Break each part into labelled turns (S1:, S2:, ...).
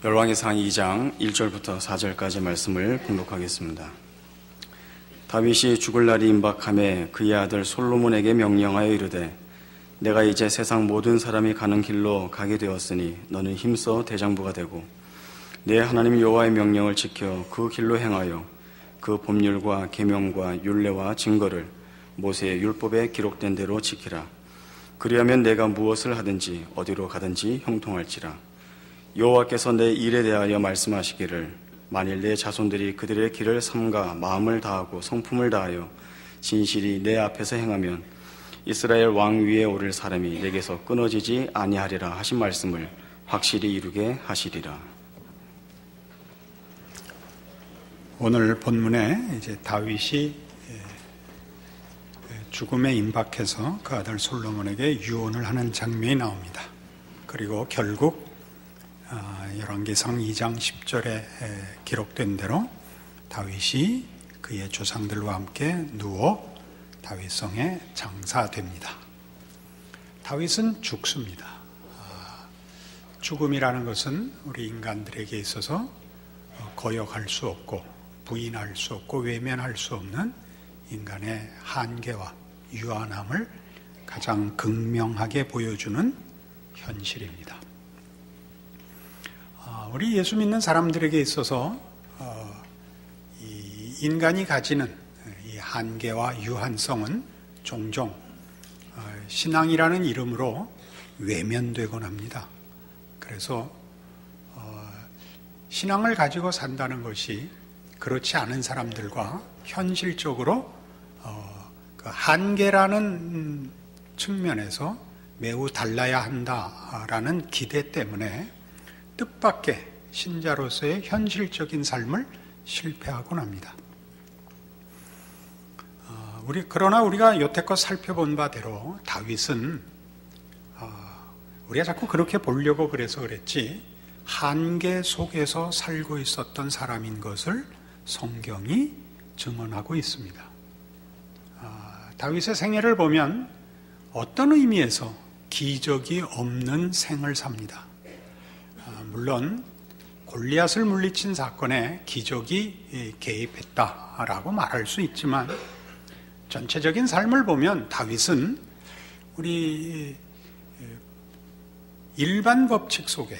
S1: 열왕기상 2장 1절부터 4절까지 말씀을 봉독하겠습니다. 다윗이 죽을 날이 임박하매 그의 아들 솔로몬에게 명령하여 이르되 내가 이제 세상 모든 사람이 가는 길로 가게 되었으니 너는 힘써 대장부가 되고 내 하나님 여호와의 명령을 지켜 그 길로 행하여 그 법률과 계명과 율례와 증거를 모세의 율법에 기록된 대로 지키라. 그리하면 내가 무엇을 하든지 어디로 가든지 형통할지라. 여호와께서 내 일에 대하여 말씀하시기를 만일 내 자손들이 그들의 길을 삼가 마음을 다하고 성품을 다하여 진실이 내 앞에서 행하면 이스라엘 왕 위에 오를 사람이 내게서 끊어지지 아니하리라 하신 말씀을 확실히 이루게 하시리라.
S2: 오늘 본문에 이제 다윗이 죽음에 임박해서 그 아들 솔로몬에게 유언을 하는 장면이 나옵니다. 그리고 결국 열왕기상 2장 10절에 기록된 대로 다윗이 그의 조상들과 함께 누워 다윗성에 장사됩니다. 다윗은 죽습니다. 죽음이라는 것은 우리 인간들에게 있어서 거역할 수 없고 부인할 수 없고 외면할 수 없는 인간의 한계와 유한함을 가장 극명하게 보여주는 현실입니다. 우리 예수 믿는 사람들에게 있어서 이 인간이 가지는 이 한계와 유한성은 종종 신앙이라는 이름으로 외면되곤 합니다. 그래서 신앙을 가지고 산다는 것이 그렇지 않은 사람들과 현실적으로 그 한계라는 측면에서 매우 달라야 한다라는 기대 때문에 뜻밖의 신자로서의 현실적인 삶을 실패하곤 합니다. 그러나 우리가 여태껏 살펴본 바대로 다윗은 우리가 자꾸 그렇게 보려고 그래서 그랬지 한계 속에서 살고 있었던 사람인 것을 성경이 증언하고 있습니다. 다윗의 생애를 보면 어떤 의미에서 기적이 없는 생을 삽니다. 물론 골리앗을 물리친 사건에 기적이 개입했다라고 말할 수 있지만 전체적인 삶을 보면 다윗은 우리 일반 법칙 속에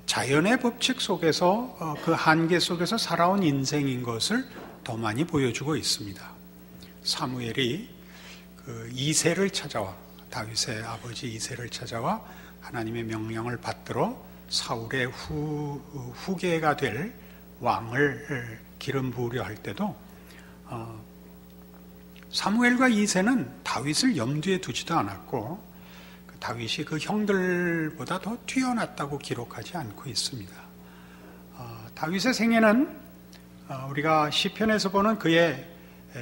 S2: 자연의 법칙 속에서 그 한계 속에서 살아온 인생인 것을 더 많이 보여주고 있습니다. 사무엘이 그 이새를 찾아와 다윗의 아버지 이새를 찾아와 하나님의 명령을 받들어 사울의 후계가 될 왕을 기름 부으려 할 때도 사무엘과 이새는 다윗을 염두에 두지도 않았고 다윗이 그 형들보다 더 뛰어났다고 기록하지 않고 있습니다. 다윗의 생애는 우리가 시편에서 보는 그의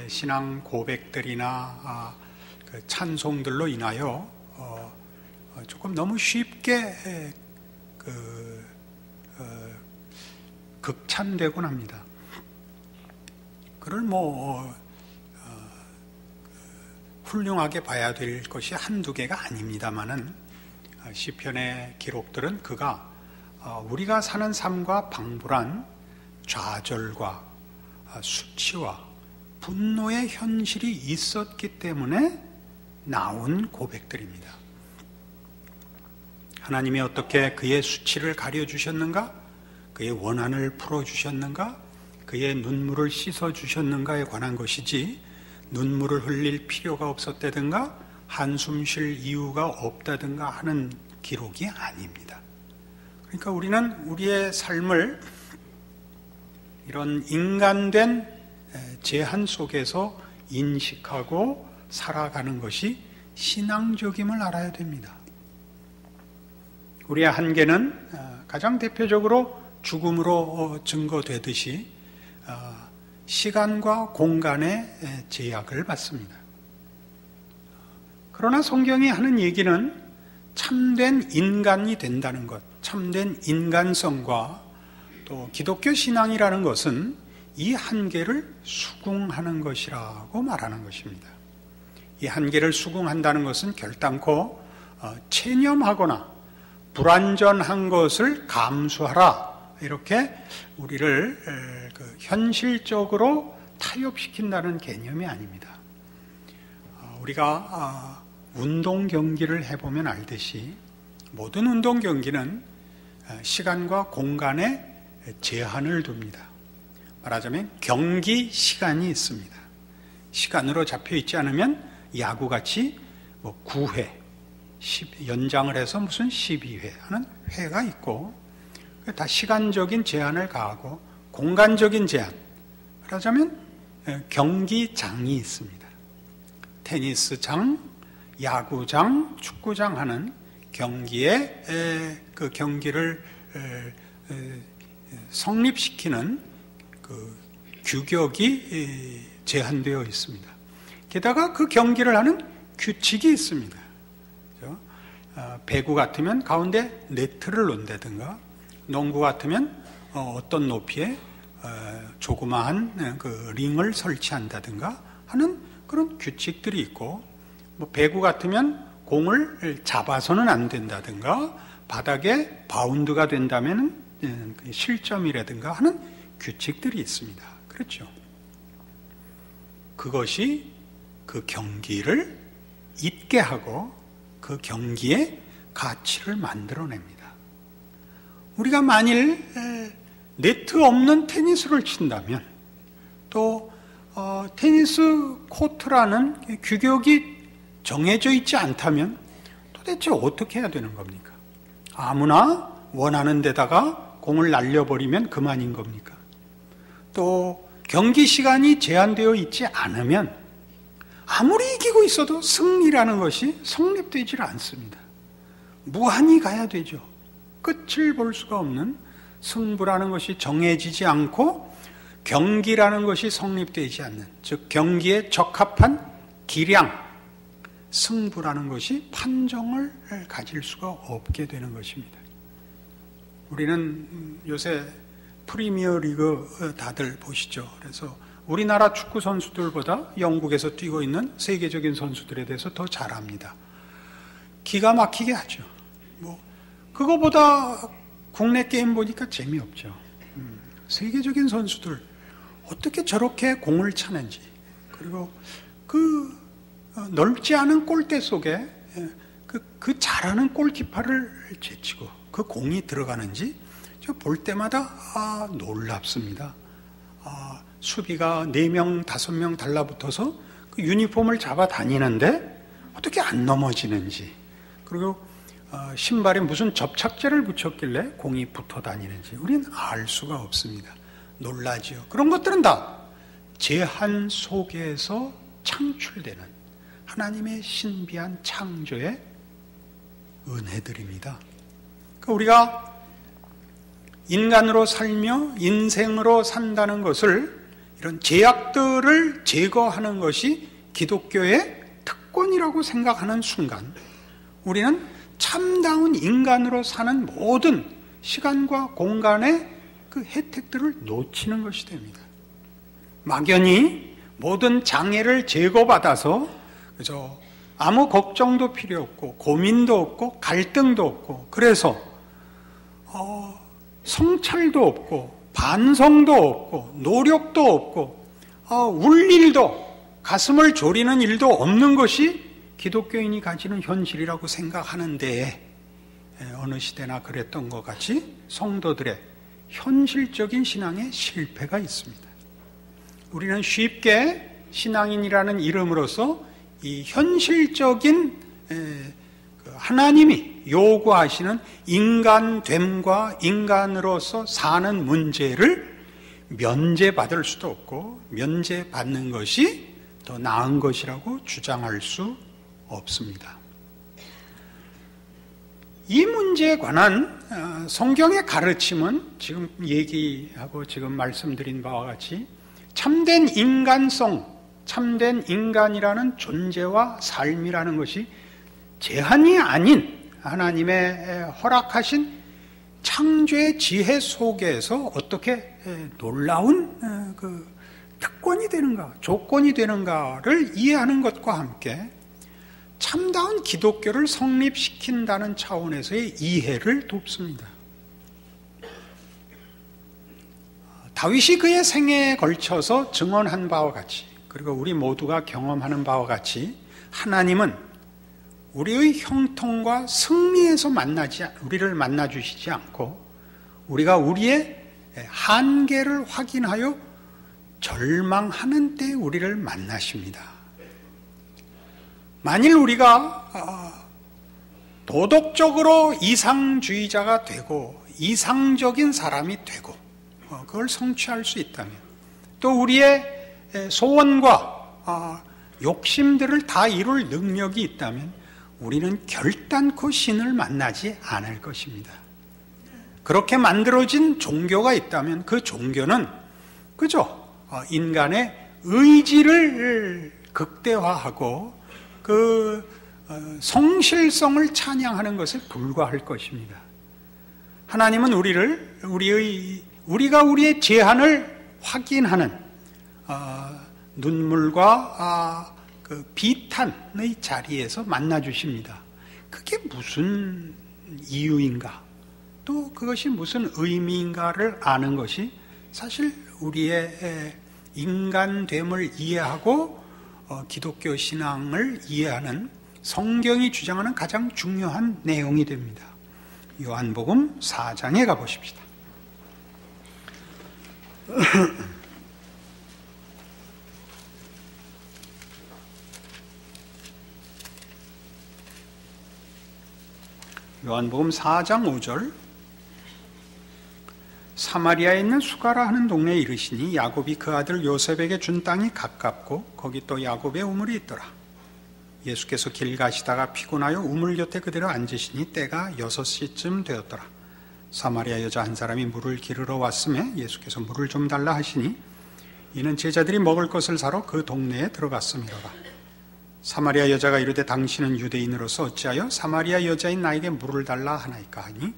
S2: 신앙 고백들이나 그 찬송들로 인하여 조금 너무 쉽게 극찬되곤 합니다. 그를 훌륭하게 봐야 될 것이 한두 개가 아닙니다만은 시편의 기록들은 그가 우리가 사는 삶과 방불한 좌절과 수치와 분노의 현실이 있었기 때문에 나온 고백들입니다. 하나님이 어떻게 그의 수치를 가려주셨는가? 그의 원한을 풀어주셨는가? 그의 눈물을 씻어주셨는가에 관한 것이지 눈물을 흘릴 필요가 없었다든가 한숨 쉴 이유가 없다든가 하는 기록이 아닙니다. 그러니까 우리는 우리의 삶을 이런 인간된 제한 속에서 인식하고 살아가는 것이 신앙적임을 알아야 됩니다. 우리의 한계는 가장 대표적으로 죽음으로 증거되듯이 시간과 공간의 제약을 받습니다. 그러나 성경이 하는 얘기는 참된 인간이 된다는 것, 참된 인간성과 또 기독교 신앙이라는 것은 이 한계를 수긍하는 것이라고 말하는 것입니다. 이 한계를 수긍한다는 것은 결단코 체념하거나 불완전한 것을 감수하라 이렇게 우리를 현실적으로 타협시킨다는 개념이 아닙니다. 우리가 운동 경기를 해보면 알듯이 모든 운동 경기는 시간과 공간에 제한을 둡니다. 말하자면 경기 시간이 있습니다. 시간으로 잡혀 있지 않으면 야구같이 9회, 연장을 해서 무슨 12회 하는 회가 있고, 다 시간적인 제한을 가하고 공간적인 제한, 말하자면 경기장이 있습니다. 테니스장, 야구장, 축구장 하는 경기에 그 경기를 성립시키는 그 규격이 제한되어 있습니다. 게다가 그 경기를 하는 규칙이 있습니다. 배구 같으면 가운데 네트를 놓는다든가, 농구 같으면 어떤 높이에 조그마한 그 링을 설치한다든가 하는 그런 규칙들이 있고, 배구 같으면 공을 잡아서는 안 된다든가, 바닥에 바운드가 된다면 실점이라든가 하는 규칙들이 있습니다. 그렇죠? 그것이 그 경기를 있게 하고 그 경기의 가치를 만들어냅니다. 우리가 만일 네트 없는 테니스를 친다면, 또 테니스 코트라는 규격이 정해져 있지 않다면 도대체 어떻게 해야 되는 겁니까? 아무나 원하는 데다가 공을 날려버리면 그만인 겁니까? 또 경기 시간이 제한되어 있지 않으면 아무리 이기고 있어도 승리라는 것이 성립되질 않습니다. 무한히 가야 되죠. 끝을 볼 수가 없는 승부라는 것이 정해지지 않고 경기라는 것이 성립되지 않는, 즉 경기에 적합한 기량, 승부라는 것이 판정을 가질 수가 없게 되는 것입니다. 우리는 요새 프리미어 리그 다들 보시죠. 그래서 우리나라 축구 선수들보다 영국에서 뛰고 있는 세계적인 선수들에 대해서 더 잘 압니다. 기가 막히게 하죠. 그거보다 국내 게임 보니까 재미없죠. 세계적인 선수들 어떻게 저렇게 공을 차는지, 그리고 그 넓지 않은 골대 속에 그 잘하는 골키퍼를 제치고 그 공이 들어가는지 저 볼 때마다 놀랍습니다. 수비가 4명, 5명 달라붙어서 그 유니폼을 잡아 다니는데 어떻게 안 넘어지는지, 그리고 신발에 무슨 접착제를 붙였길래 공이 붙어 다니는지 우리는 알 수가 없습니다. 놀라지요. 그런 것들은 다 제한 속에서 창출되는 하나님의 신비한 창조의 은혜들입니다. 그러니까 우리가 인간으로 살며 인생으로 산다는 것을, 이런 제약들을 제거하는 것이 기독교의 특권이라고 생각하는 순간 우리는 참다운 인간으로 사는 모든 시간과 공간의 그 혜택들을 놓치는 것이 됩니다. 막연히 모든 장애를 제거받아서 그저 아무 걱정도 필요 없고 고민도 없고 갈등도 없고, 그래서 성찰도 없고 반성도 없고 노력도 없고 울 일도, 가슴을 졸이는 일도 없는 것이 기독교인이 가지는 현실이라고 생각하는데, 어느 시대나 그랬던 것 같이 성도들의 현실적인 신앙에 실패가 있습니다. 우리는 쉽게 신앙인이라는 이름으로서 이 현실적인 하나님이 요구하시는 인간됨과 인간으로서 사는 문제를 면제받을 수도 없고, 면제받는 것이 더 나은 것이라고 주장할 수 없습니다. 이 문제에 관한 성경의 가르침은 지금 얘기하고 지금 말씀드린 바와 같이 참된 인간성, 참된 인간이라는 존재와 삶이라는 것이 제한이 아닌 하나님의 허락하신 창조의 지혜 속에서 어떻게 놀라운 그 특권이 되는가, 조건이 되는가를 이해하는 것과 함께 참다운 기독교를 성립시킨다는 차원에서의 이해를 돕습니다. 다윗이 그의 생애에 걸쳐서 증언한 바와 같이, 그리고 우리 모두가 경험하는 바와 같이, 하나님은 우리의 형통과 승리에서 우리를 만나주시지 않고, 우리가 우리의 한계를 확인하여 절망하는 때 우리를 만나십니다. 만일 우리가 도덕적으로 이상주의자가 되고 이상적인 사람이 되고 그걸 성취할 수 있다면, 또 우리의 소원과 욕심들을 다 이룰 능력이 있다면 우리는 결단코 신을 만나지 않을 것입니다. 그렇게 만들어진 종교가 있다면 그 종교는 그저 인간의 의지를 극대화하고 그 성실성을 찬양하는 것에 불과할 것입니다. 하나님은 우리가 우리의 제한을 확인하는 눈물과 그 비탄의 자리에서 만나주십니다. 그게 무슨 이유인가, 또 그것이 무슨 의미인가를 아는 것이 사실 우리의 인간됨을 이해하고 기독교 신앙을 이해하는 성경이 주장하는 가장 중요한 내용이 됩니다. 요한복음 4장에 가보십시다. 요한복음 4장 5절, 사마리아에 있는 수가라 하는 동네에 이르시니 야곱이 그 아들 요셉에게 준 땅이 가깝고 거기 또 야곱의 우물이 있더라. 예수께서 길 가시다가 피곤하여 우물 곁에 그대로 앉으시니 때가 6시쯤 되었더라. 사마리아 여자 한 사람이 물을 기르러 왔음에 예수께서 물을 좀 달라 하시니 이는 제자들이 먹을 것을 사러 그 동네에 들어갔음이로라. 사마리아 여자가 이르되 당신은 유대인으로서 어찌하여 사마리아 여자인 나에게 물을 달라 하나이까 하니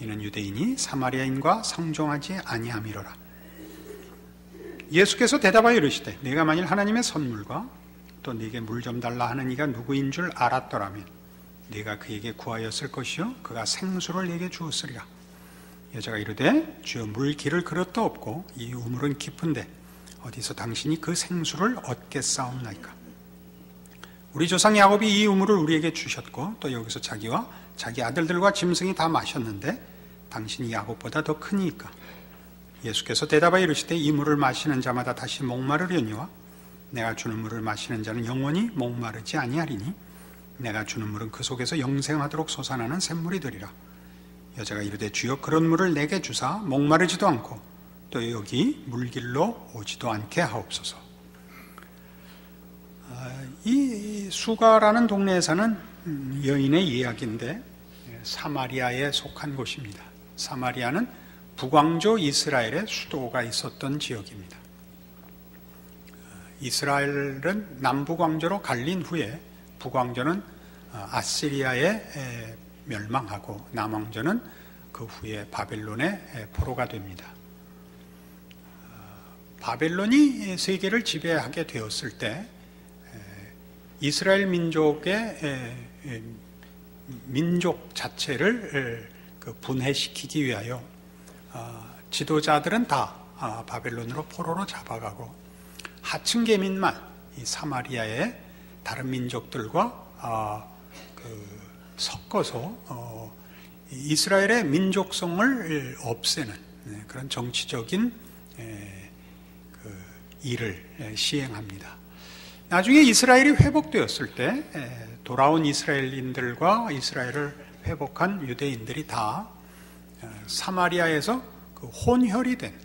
S2: 이는 유대인이 사마리아인과 상종하지 아니함이로라. 예수께서 대답하여 이르시되 내가 만일 하나님의 선물과 또 네게 물 좀 달라 하는 이가 누구인 줄 알았더라면 네가 그에게 구하였을 것이요 그가 생수를 네게 주었으리라. 여자가 이르되 주여 물 기를 그릇도 없고 이 우물은 깊은데 어디서 당신이 그 생수를 얻겠사옵나이까. 우리 조상 야곱이 이 우물을 우리에게 주셨고 또 여기서 자기와 자기 아들들과 짐승이 다 마셨는데 당신이 야곱보다 더 크니까. 예수께서 대답하여 이르시되 이 물을 마시는 자마다 다시 목마르려니와 내가 주는 물을 마시는 자는 영원히 목마르지 아니하리니 내가 주는 물은 그 속에서 영생하도록 솟아나는 샘물이 되리라. 여자가 이르되 주여 그런 물을 내게 주사 목마르지도 않고 또 여기 물길로 오지도 않게 하옵소서. 이 수가라는 동네에 사는 여인의 이야기인데 사마리아에 속한 곳입니다. 사마리아는 북왕조 이스라엘의 수도가 있었던 지역입니다. 이스라엘은 남북왕조로 갈린 후에 북왕조는 아시리아에 멸망하고 남왕조는 그 후에 바벨론의 포로가 됩니다. 바벨론이 세계를 지배하게 되었을 때 이스라엘 민족의 민족 자체를 분해시키기 위하여 지도자들은 다 바벨론으로 포로로 잡아가고 하층 계민만 이 사마리아의 다른 민족들과 섞어서 이스라엘의 민족성을 없애는 그런 정치적인 일을 시행합니다. 나중에 이스라엘이 회복되었을 때 돌아온 이스라엘인들과 이스라엘을 회복한 유대인들이 다 사마리아에서 혼혈이 된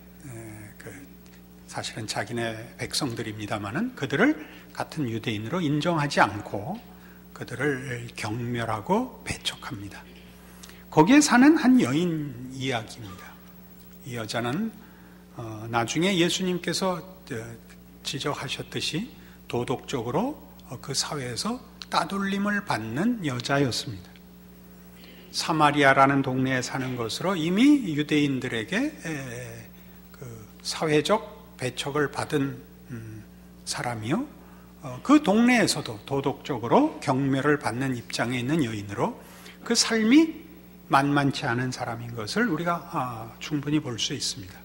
S2: 사실은 자기네 백성들입니다마는 그들을 같은 유대인으로 인정하지 않고 그들을 경멸하고 배척합니다. 거기에 사는 한 여인 이야기입니다. 이 여자는 나중에 예수님께서 지적하셨듯이 도덕적으로 그 사회에서 따돌림을 받는 여자였습니다. 사마리아라는 동네에 사는 것으로 이미 유대인들에게 그 사회적 배척을 받은 사람이요, 그 동네에서도 도덕적으로 경멸을 받는 입장에 있는 여인으로 그 삶이 만만치 않은 사람인 것을 우리가 충분히 볼 수 있습니다.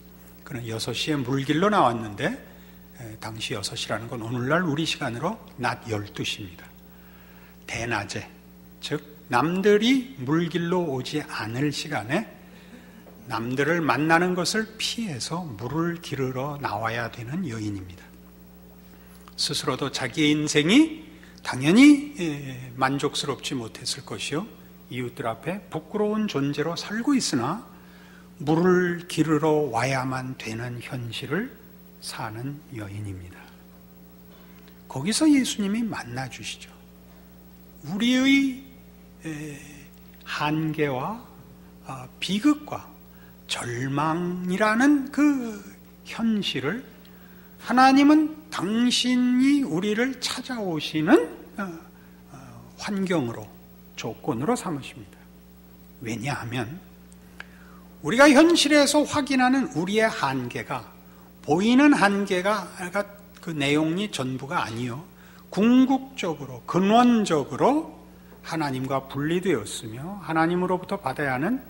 S2: 그는 6시에 물길로 나왔는데 당시 6시라는 건 오늘날 우리 시간으로 낮 12시입니다. 대낮에, 즉 남들이 물길로 오지 않을 시간에 남들을 만나는 것을 피해서 물을 기르러 나와야 되는 여인입니다. 스스로도 자기의 인생이 당연히 만족스럽지 못했을 것이요, 이웃들 앞에 부끄러운 존재로 살고 있으나 물을 기르러 와야만 되는 현실을 사는 여인입니다. 거기서 예수님이 만나 주시죠. 우리의 한계와 비극과 절망이라는 그 현실을 하나님은 당신이 우리를 찾아오시는 환경으로, 조건으로 삼으십니다. 왜냐하면 우리가 현실에서 확인하는 우리의 한계가, 보이는 한계가 그 내용이 전부가 아니요, 궁극적으로, 근원적으로 하나님과 분리되었으며 하나님으로부터 받아야 하는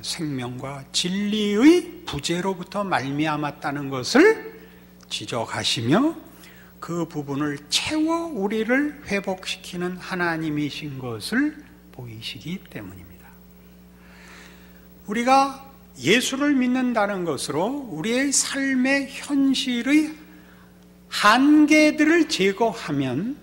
S2: 생명과 진리의 부재로부터 말미암았다는 것을 지적하시며 그 부분을 채워 우리를 회복시키는 하나님이신 것을 보이시기 때문입니다. 우리가 예수를 믿는다는 것으로 우리의 삶의 현실의 한계들을 제거하면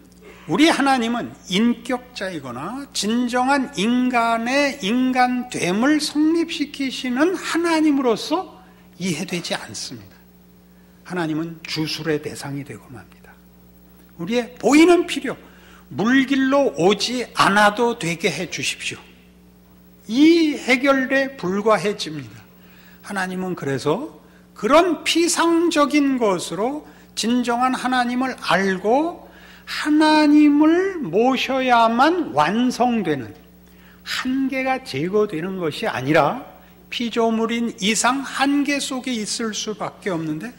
S2: 우리 하나님은 인격자이거나 진정한 인간의 인간됨을 성립시키시는 하나님으로서 이해되지 않습니다. 하나님은 주술의 대상이 되고 맙니다. 우리의 보이는 필요, 물길로 오지 않아도 되게 해 주십시오. 이 해결에 불과해집니다. 하나님은 그래서 그런 피상적인 것으로 진정한 하나님을 알고 하나님을 모셔야만 완성되는, 한계가 제거되는 것이 아니라 피조물인 이상 한계 속에 있을 수밖에 없는데,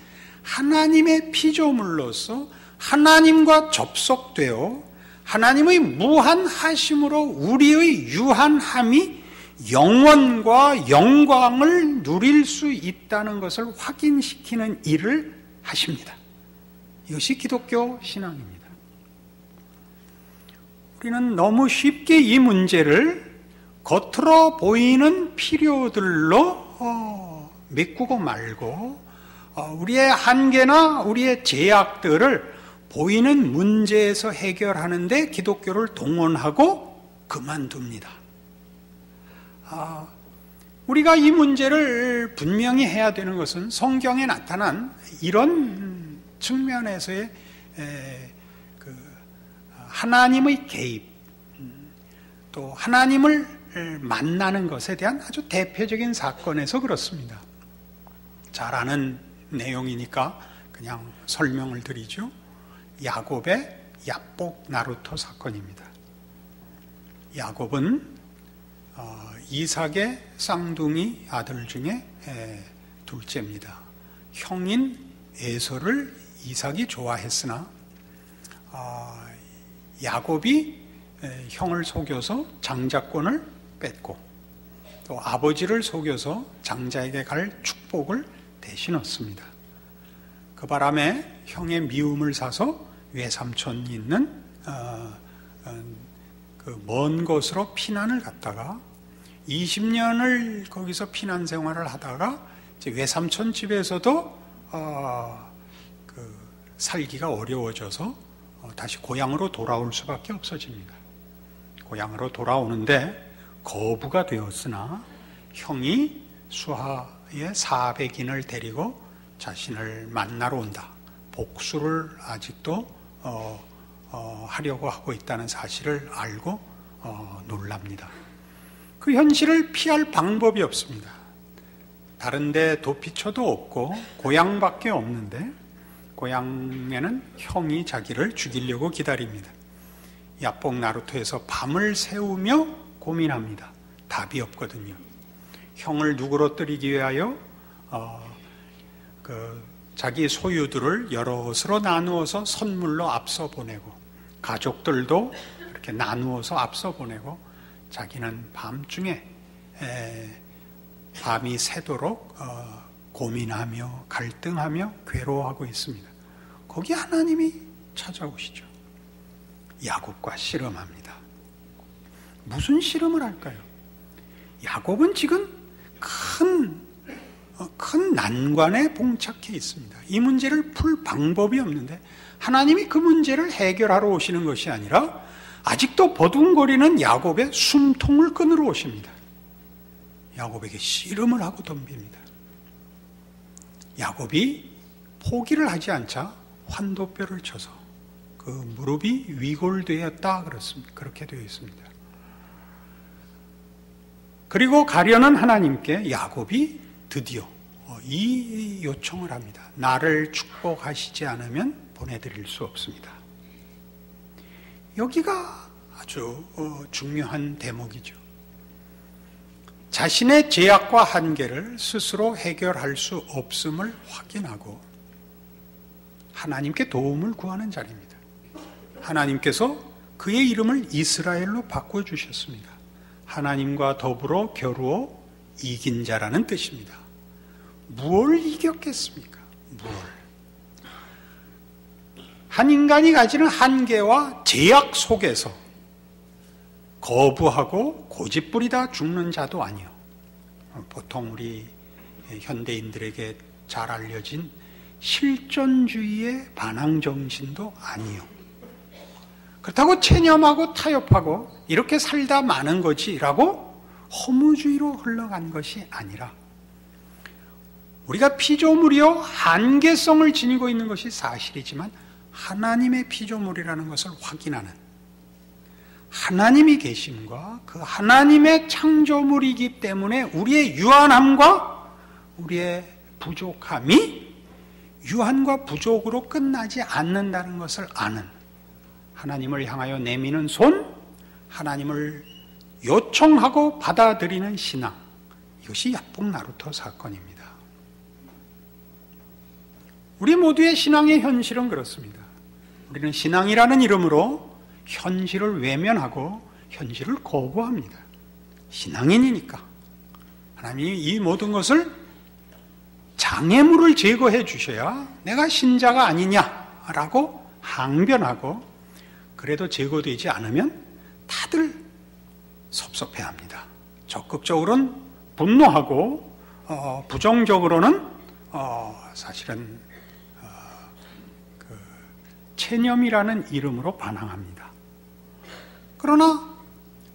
S2: 하나님의 피조물로서 하나님과 접속되어 하나님의 무한하심으로 우리의 유한함이 영원과 영광을 누릴 수 있다는 것을 확인시키는 일을 하십니다. 이것이 기독교 신앙입니다. 우리는 너무 쉽게 이 문제를 겉으로 보이는 필요들로 메꾸고 말고 우리의 한계나 우리의 제약들을 보이는 문제에서 해결하는데 기독교를 동원하고 그만둡니다. 우리가 이 문제를 분명히 해야 되는 것은 성경에 나타난 이런 측면에서의 하나님의 개입, 또 하나님을 만나는 것에 대한 아주 대표적인 사건에서 그렇습니다. 잘 아는 내용이니까 그냥 설명을 드리죠. 야곱의 야복 나루토 사건입니다. 야곱은 이삭의 쌍둥이 아들 중에 둘째입니다. 형인 에서를 이삭이 좋아했으나 야곱이 형을 속여서 장자권을 뺏고 또 아버지를 속여서 장자에게 갈 축복을 대신 얻습니다. 그 바람에 형의 미움을 사서 외삼촌이 있는 그 먼 곳으로 피난을 갔다가 20년을 거기서 피난 생활을 하다가 이제 외삼촌 집에서도 살기가 어려워져서 다시 고향으로 돌아올 수밖에 없어집니다. 고향으로 돌아오는데 거부가 되었으나 형이 수하의 400인을 데리고 자신을 만나러 온다. 복수를 아직도 하려고 하고 있다는 사실을 알고 놀랍니다. 그 현실을 피할 방법이 없습니다. 다른 데 도피처도 없고 고향밖에 없는데 고향에는 형이 자기를 죽이려고 기다립니다. 야복 나루토에서 밤을 새우며 고민합니다. 답이 없거든요. 형을 누구로뜨리기 위하여 자기 소유들을 여럿으로 나누어서 선물로 앞서 보내고 가족들도 이렇게 나누어서 앞서 보내고 자기는 밤중에 밤이 새도록 고민하며 갈등하며 괴로워하고 있습니다. 거기 하나님이 찾아오시죠. 야곱과 씨름합니다. 무슨 씨름을 할까요? 야곱은 지금 큰 난관에 봉착해 있습니다. 이 문제를 풀 방법이 없는데 하나님이 그 문제를 해결하러 오시는 것이 아니라 아직도 버둥거리는 야곱의 숨통을 끊으러 오십니다. 야곱에게 씨름을 하고 덤빕니다. 야곱이 포기를 하지 않자 환도뼈를 쳐서 그 무릎이 위골되었다 그렇습니다. 그렇게 되어 있습니다. 그리고 가려는 하나님께 야곱이 드디어 이 요청을 합니다. 나를 축복하시지 않으면 보내드릴 수 없습니다. 여기가 아주 중요한 대목이죠. 자신의 죄악과 한계를 스스로 해결할 수 없음을 확인하고 하나님께 도움을 구하는 자리입니다. 하나님께서 그의 이름을 이스라엘로 바꿔주셨습니다. 하나님과 더불어 겨루어 이긴 자라는 뜻입니다. 무엇을 이겼겠습니까? 무엇을? 한 인간이 가지는 한계와 제약 속에서 거부하고 고집부리다 죽는 자도 아니요. 보통 우리 현대인들에게 잘 알려진 실존주의의 반항정신도 아니요. 그렇다고 체념하고 타협하고 이렇게 살다 마는 거지라고 허무주의로 흘러간 것이 아니라 우리가 피조물이요 한계성을 지니고 있는 것이 사실이지만 하나님의 피조물이라는 것을 확인하는 하나님이 계심과 그 하나님의 창조물이기 때문에 우리의 유한함과 우리의 부족함이 유한과 부족으로 끝나지 않는다는 것을 아는 하나님을 향하여 내미는 손, 하나님을 요청하고 받아들이는 신앙, 이것이 야뽕 나루터 사건입니다. 우리 모두의 신앙의 현실은 그렇습니다. 우리는 신앙이라는 이름으로 현실을 외면하고 현실을 거부합니다. 신앙인이니까 하나님이 이 모든 것을 장애물을 제거해 주셔야 내가 신자가 아니냐라고 항변하고 그래도 제거되지 않으면 다들 섭섭해합니다. 적극적으로는 분노하고 부정적으로는 사실은 체념이라는 이름으로 반항합니다. 그러나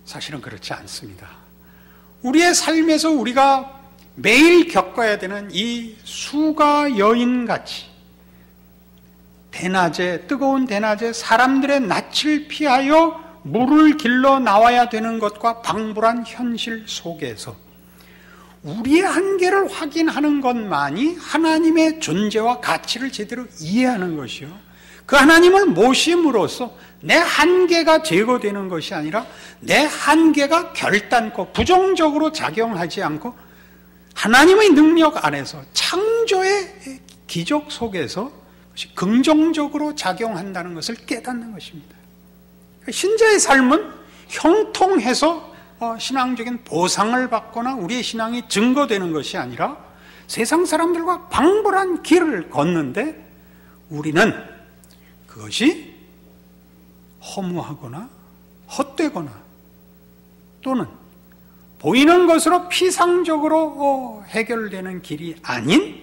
S2: 사실은 그렇지 않습니다. 우리의 삶에서 우리가 매일 겪어야 되는 이 수가 여인같이 대낮에 뜨거운 대낮에 사람들의 낯을 피하여 물을 길러 나와야 되는 것과 방불한 현실 속에서 우리의 한계를 확인하는 것만이 하나님의 존재와 가치를 제대로 이해하는 것이요. 그 하나님을 모심으로써 내 한계가 제거되는 것이 아니라 내 한계가 결단코 부정적으로 작용하지 않고 하나님의 능력 안에서 창조의 기적 속에서 긍정적으로 작용한다는 것을 깨닫는 것입니다. 신자의 삶은 형통해서 신앙적인 보상을 받거나 우리의 신앙이 증거되는 것이 아니라 세상 사람들과 방불한 길을 걷는데 우리는 그것이 허무하거나 헛되거나 또는 보이는 것으로 피상적으로 해결되는 길이 아닌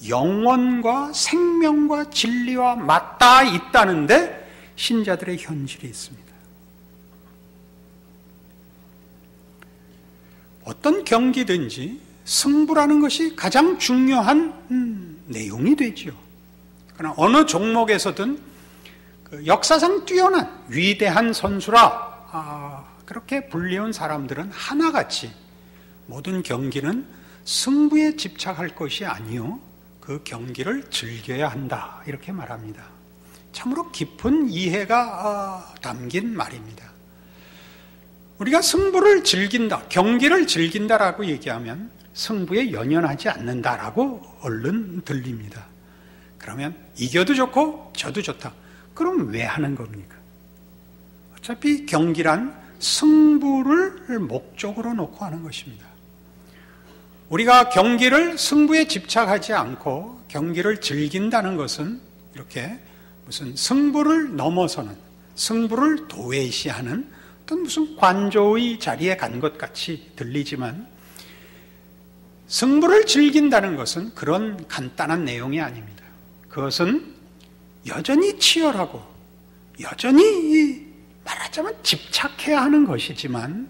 S2: 영원과 생명과 진리와 맞닿아 있다는데 신자들의 현실이 있습니다. 어떤 경기든지 승부라는 것이 가장 중요한 내용이 되지요. 그러나 어느 종목에서든 역사상 뛰어난 위대한 선수라 그렇게 불리운 사람들은 하나같이 모든 경기는 승부에 집착할 것이 아니요 그 경기를 즐겨야 한다 이렇게 말합니다. 참으로 깊은 이해가 담긴 말입니다. 우리가 승부를 즐긴다, 경기를 즐긴다라고 얘기하면 승부에 연연하지 않는다라고 얼른 들립니다. 그러면 이겨도 좋고 져도 좋다. 그럼 왜 하는 겁니까? 어차피 경기란 승부를 목적으로 놓고 하는 것입니다. 우리가 경기를 승부에 집착하지 않고 경기를 즐긴다는 것은 이렇게 무슨 승부를 넘어서는, 승부를 도외시하는 어떤 무슨 관조의 자리에 간 것 같이 들리지만, 승부를 즐긴다는 것은 그런 간단한 내용이 아닙니다. 그것은 여전히 치열하고 여전히 말하자면 집착해야 하는 것이지만,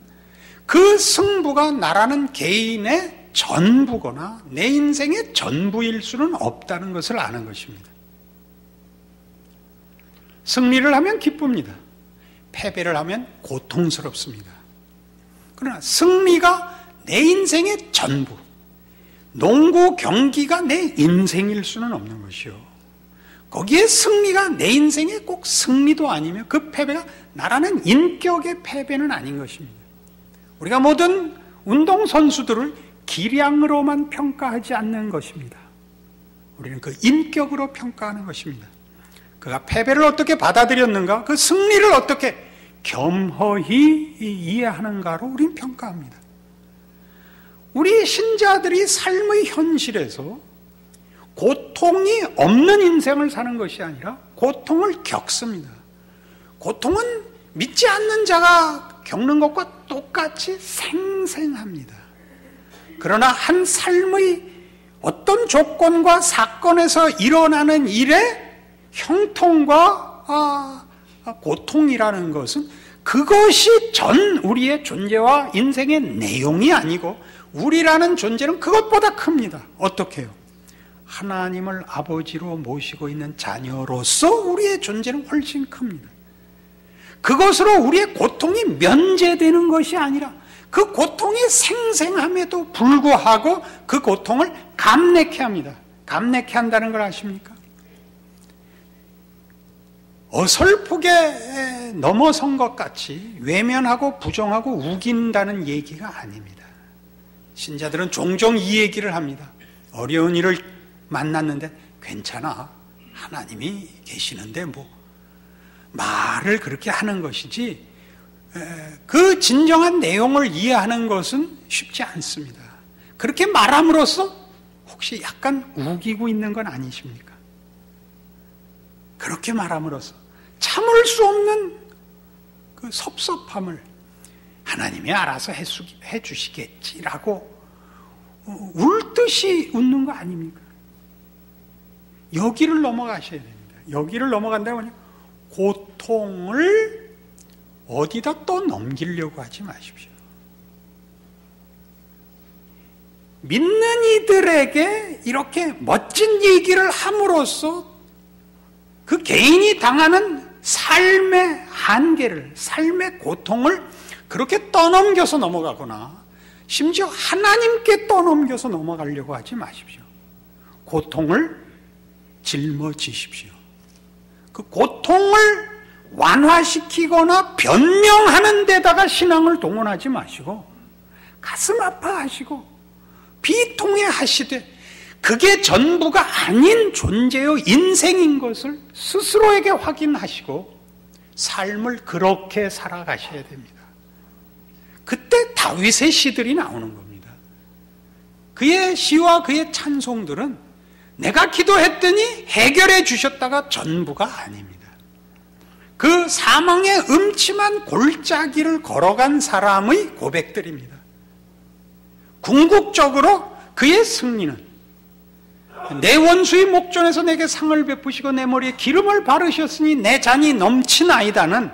S2: 그 승부가 나라는 개인의 전부거나 내 인생의 전부일 수는 없다는 것을 아는 것입니다. 승리를 하면 기쁩니다. 패배를 하면 고통스럽습니다. 그러나 승리가 내 인생의 전부, 농구 경기가 내 인생일 수는 없는 것이요, 거기에 승리가 내 인생의 꼭 승리도 아니며 그 패배가 나라는 인격의 패배는 아닌 것입니다. 우리가 모든 운동선수들을 기량으로만 평가하지 않는 것입니다. 우리는 그 인격으로 평가하는 것입니다. 그가 패배를 어떻게 받아들였는가, 그 승리를 어떻게 겸허히 이해하는가로 우리는 평가합니다. 우리 신자들이 삶의 현실에서 고통이 없는 인생을 사는 것이 아니라 고통을 겪습니다. 고통은 믿지 않는 자가 겪는 것과 똑같이 생생합니다. 그러나 한 삶의 어떤 조건과 사건에서 일어나는 일의 형통과 고통이라는 것은 그것이 전 우리의 존재와 인생의 내용이 아니고, 우리라는 존재는 그것보다 큽니다. 어떻게 해요? 하나님을 아버지로 모시고 있는 자녀로서 우리의 존재는 훨씬 큽니다. 그것으로 우리의 고통이 면제되는 것이 아니라 그 고통이 생생함에도 불구하고 그 고통을 감내케 합니다. 감내케 한다는 걸 아십니까? 어설프게 넘어선 것 같이 외면하고 부정하고 우긴다는 얘기가 아닙니다. 신자들은 종종 이 얘기를 합니다. 어려운 일을 만났는데 괜찮아, 하나님이 계시는데 뭐, 말을 그렇게 하는 것이지 그 진정한 내용을 이해하는 것은 쉽지 않습니다. 그렇게 말함으로써 혹시 약간 우기고 있는 건 아니십니까? 그렇게 말함으로써 참을 수 없는 그 섭섭함을 하나님이 알아서 해주시겠지라고 울듯이 웃는 거 아닙니까? 여기를 넘어가셔야 됩니다. 여기를 넘어간다면 고통을 어디다 또 넘기려고 하지 마십시오. 믿는 이들에게 이렇게 멋진 얘기를 함으로써 그 개인이 당하는 삶의 한계를, 삶의 고통을 그렇게 떠넘겨서 넘어가거나 심지어 하나님께 떠넘겨서 넘어가려고 하지 마십시오. 고통을 짊어지십시오. 그 고통을 완화시키거나 변명하는 데다가 신앙을 동원하지 마시고 가슴 아파하시고 비통해 하시되 그게 전부가 아닌 존재의 인생인 것을 스스로에게 확인하시고 삶을 그렇게 살아가셔야 됩니다. 그때 다윗의 시들이 나오는 겁니다. 그의 시와 그의 찬송들은 내가 기도했더니 해결해 주셨다가 전부가 아닙니다. 그 사망의 음침한 골짜기를 걸어간 사람의 고백들입니다. 궁극적으로 그의 승리는 내 원수의 목전에서 내게 상을 베푸시고 내 머리에 기름을 바르셨으니 내 잔이 넘치나이다는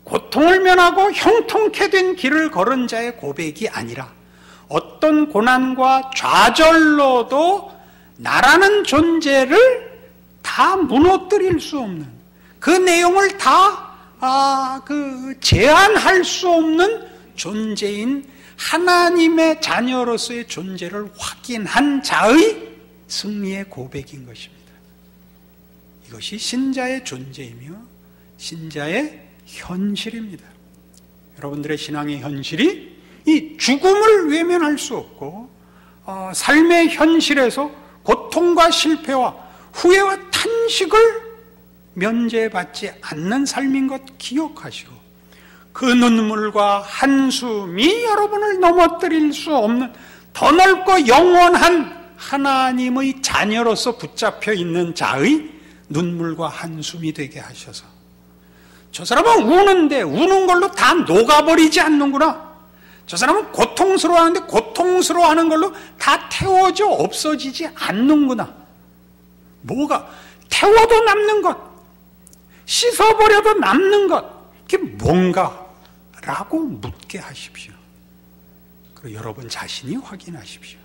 S2: 고통을 면하고 형통케 된 길을 걸은 자의 고백이 아니라 어떤 고난과 좌절로도 나라는 존재를 다 무너뜨릴 수 없는, 그 내용을 다 제한할 수 없는 존재인 하나님의 자녀로서의 존재를 확인한 자의 승리의 고백인 것입니다. 이것이 신자의 존재이며 신자의 현실입니다. 여러분들의 신앙의 현실이 이 죽음을 외면할 수 없고 삶의 현실에서 고통과 실패와 후회와 탄식을 면제받지 않는 삶인 것 기억하시고 그 눈물과 한숨이 여러분을 넘어뜨릴 수 없는 더 넓고 영원한 하나님의 자녀로서 붙잡혀 있는 자의 눈물과 한숨이 되게 하셔서 저 사람은 우는데 우는 걸로 다 녹아버리지 않는구나. 저 사람은 고통스러워하는데 고통스러워하는 걸로 다 태워져 없어지지 않는구나. 뭐가 태워도 남는 것, 씻어버려도 남는 것, 이게 뭔가라고 묻게 하십시오. 그리고 여러분 자신이 확인하십시오.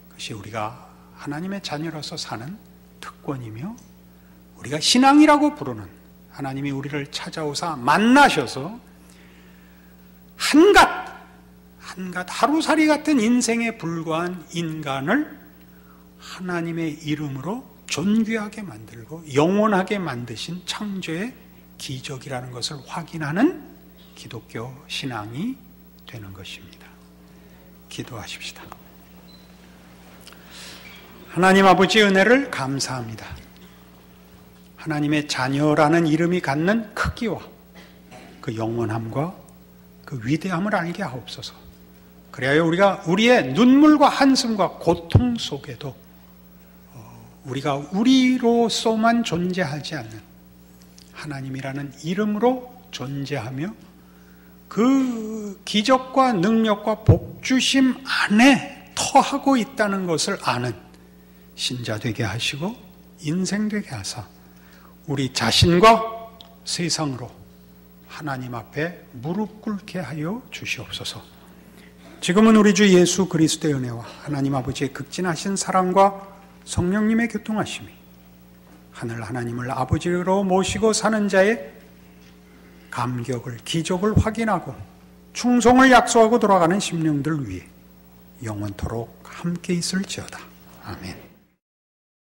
S2: 그것이 우리가 하나님의 자녀로서 사는 특권이며 우리가 신앙이라고 부르는 하나님이 우리를 찾아오사 만나셔서 한갓 하루살이 같은 인생에 불과한 인간을 하나님의 이름으로 존귀하게 만들고 영원하게 만드신 창조의 기적이라는 것을 확인하는 기독교 신앙이 되는 것입니다. 기도하십시다. 하나님 아버지 은혜를 감사합니다. 하나님의 자녀라는 이름이 갖는 크기와 그 영원함과 그 위대함을 알게 하옵소서. 그래야 우리가 우리의 눈물과 한숨과 고통 속에도 우리가 우리로서만 존재하지 않는 하나님이라는 이름으로 존재하며 그 기적과 능력과 복주심 안에 터하고 있다는 것을 아는 신자 되게 하시고 인생 되게 하사 우리 자신과 세상으로 하나님 앞에 무릎 꿇게 하여 주시옵소서. 지금은 우리 주 예수 그리스도의 은혜와 하나님 아버지의 극진하신 사랑과 성령님의 교통하심이 하늘 하나님을 아버지로 모시고 사는 자의 감격을 기적을 확인하고 충성을 약속하고 돌아가는 심령들 위해 영원토록 함께 있을지어다. 아멘.